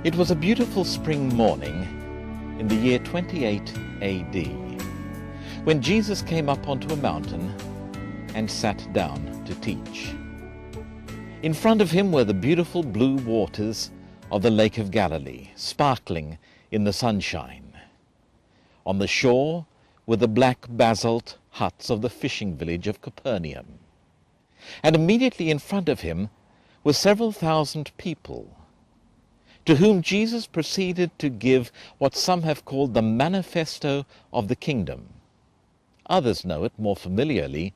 It was a beautiful spring morning in the year 28 A.D. when Jesus came up onto a mountain and sat down to teach. In front of him were the beautiful blue waters of the Lake of Galilee, sparkling in the sunshine. On the shore were the black basalt huts of the fishing village of Capernaum. And immediately in front of him were several thousand people, to whom Jesus proceeded to give what some have called the manifesto of the kingdom. Others know it more familiarly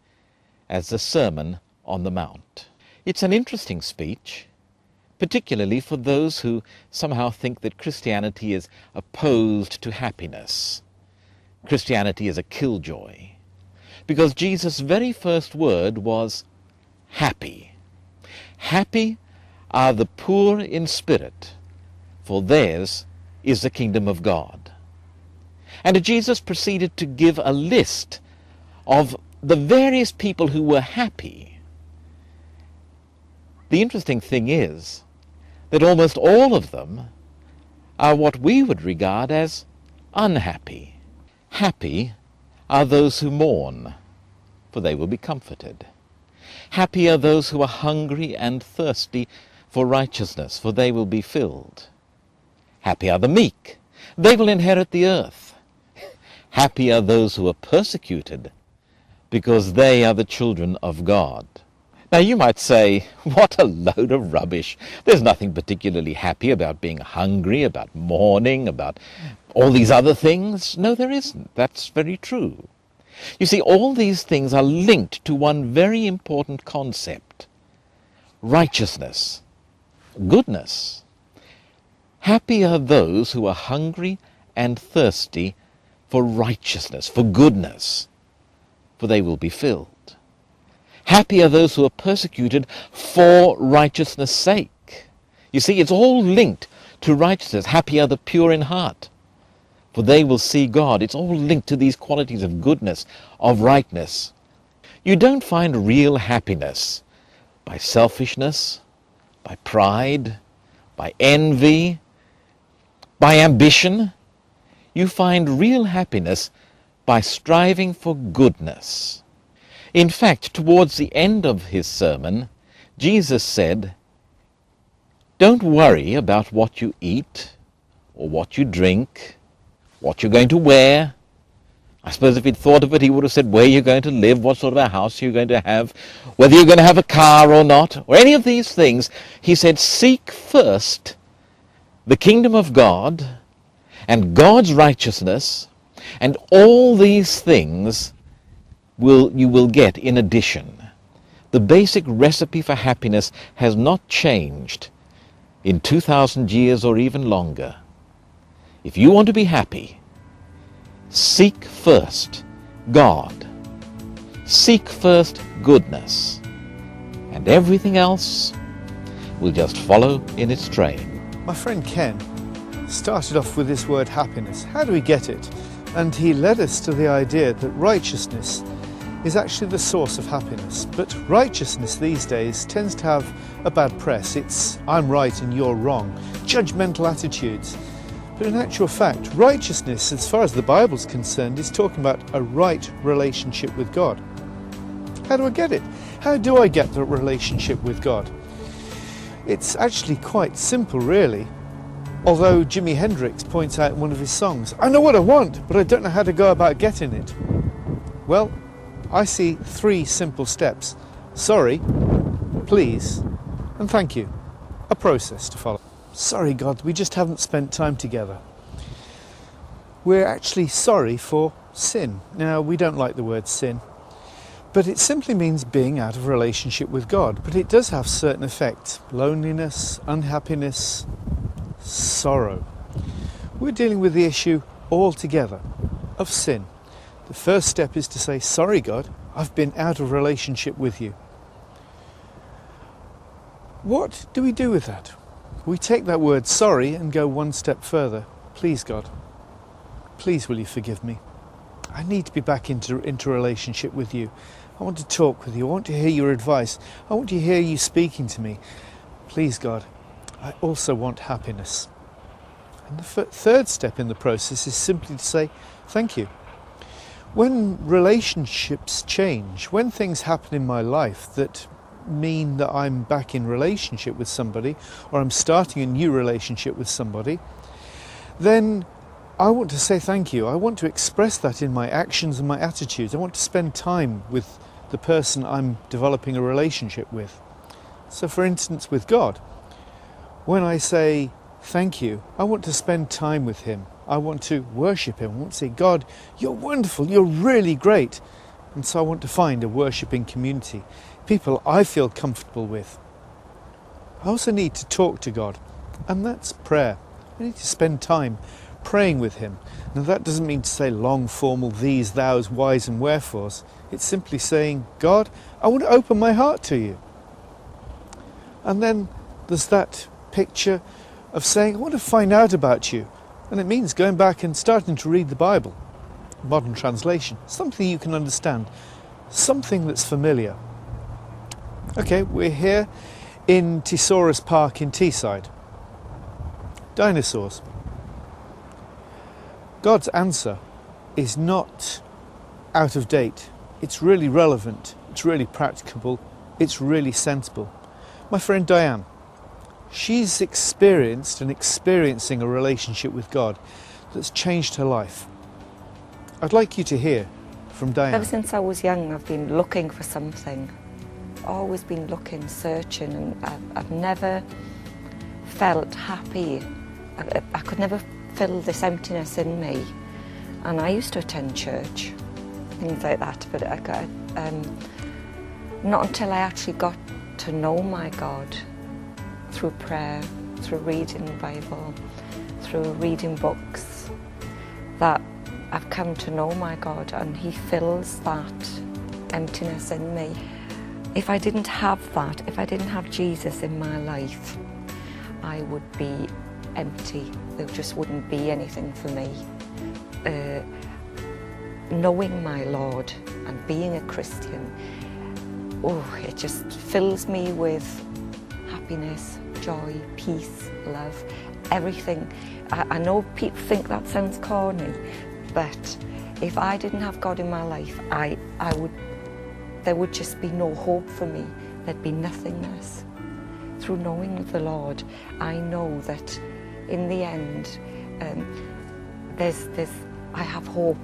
as the Sermon on the Mount. It's an interesting speech, particularly for those who somehow think that Christianity is opposed to happiness. Christianity is a killjoy, because Jesus' very first word was happy. Happy are the poor in spirit, for theirs is the kingdom of God. And Jesus proceeded to give a list of the various people who were happy. The interesting thing is that almost all of them are what we would regard as unhappy. Happy are those who mourn, for they will be comforted. Happy are those who are hungry and thirsty for righteousness, for they will be filled. Happy are the meek, they will inherit the earth. Happy are those who are persecuted, because they are the children of God. Now you might say, what a load of rubbish. There's nothing particularly happy about being hungry, about mourning, about all these other things. No, there isn't. That's very true. You see, all these things are linked to one very important concept: righteousness, goodness. Happy are those who are hungry and thirsty for righteousness, for goodness, for they will be filled. Happy are those who are persecuted for righteousness' sake. You see, it's all linked to righteousness. Happy are the pure in heart, for they will see God. It's all linked to these qualities of goodness, of rightness. You don't find real happiness by selfishness, by pride, by envy, by ambition. You find real happiness by striving for goodness. In fact, towards the end of his sermon, Jesus said, don't worry about what you eat or what you drink, what you're going to wear. I suppose if he'd thought of it, he would have said where you're going to live, what sort of a house you're going to have, whether you're going to have a car or not, or any of these things. He said, seek first the kingdom of God and God's righteousness, and all these things you will get in addition. The basic recipe for happiness has not changed in 2,000 years or even longer. If you want to be happy, seek first God. Seek first goodness. And everything else will just follow in its train. My friend Ken started off with this word happiness. How do we get it? And he led us to the idea that righteousness is actually the source of happiness. But righteousness these days tends to have a bad press. It's I'm right and you're wrong. Judgmental attitudes. But in actual fact, righteousness, as far as the Bible's concerned, is talking about a right relationship with God. How do I get it? How do I get the relationship with God? It's actually quite simple, really. Although Jimi Hendrix points out in one of his songs, I know what I want, but I don't know how to go about getting it. Well, I see 3 simple steps. Sorry, please, and thank you. A process to follow. Sorry, God, we just haven't spent time together. We're actually sorry for sin. Now, we don't like the word sin, but it simply means being out of relationship with God. But it does have certain effects: loneliness, unhappiness, sorrow. We're dealing with the issue altogether of sin. The first step is to say, sorry, God, I've been out of relationship with you. What do we do with that? We take that word sorry and go one step further. Please, God, please will you forgive me? I need to be back into relationship with you. I want to talk with you. I want to hear your advice. I want to hear you speaking to me. Please, God, I also want happiness. And the third step in the process is simply to say thank you. When relationships change, when things happen in my life that mean that I'm back in relationship with somebody, or I'm starting a new relationship with somebody, then I want to say thank you. I want to express that in my actions and my attitudes. I want to spend time with the person I'm developing a relationship with. So for instance, with God, when I say thank you, I want to spend time with him. I want to worship him. I want to say, God, you're wonderful, you're really great. And so I want to find a worshipping community, people I feel comfortable with. I also need to talk to God, and that's prayer. I need to spend time praying with him. Now that doesn't mean to say long, formal these, thous, whys and wherefores. It's simply saying, God, I want to open my heart to you. And then there's that picture of saying, I want to find out about you. And it means going back and starting to read the Bible, modern translation, something you can understand, something that's familiar. Okay, we're here in Thesaurus Park in Teesside. Dinosaurs. God's answer is not out of date. It's really relevant, it's really practicable, it's really sensible. My friend Diane, she's experienced and experiencing a relationship with God that's changed her life. I'd like you to hear from Diane. Ever since I was young, I've been looking for something. Always been looking, searching, and I've never felt happy. I could never fill this emptiness in me. And I used to attend church, things like that, but not until I actually got to know my God through prayer, through reading the Bible, through reading books, that I've come to know my God, and he fills that emptiness in me. If I didn't have that, if I didn't have Jesus in my life, I would be empty. There just wouldn't be anything for me. Knowing my Lord and being a Christian, it just fills me with happiness, joy, peace, love, everything. I know people think that sounds corny, but if I didn't have God in my life, there would just be no hope for me. There'd be nothingness. Through knowing the Lord, I know that in the end, I have hope.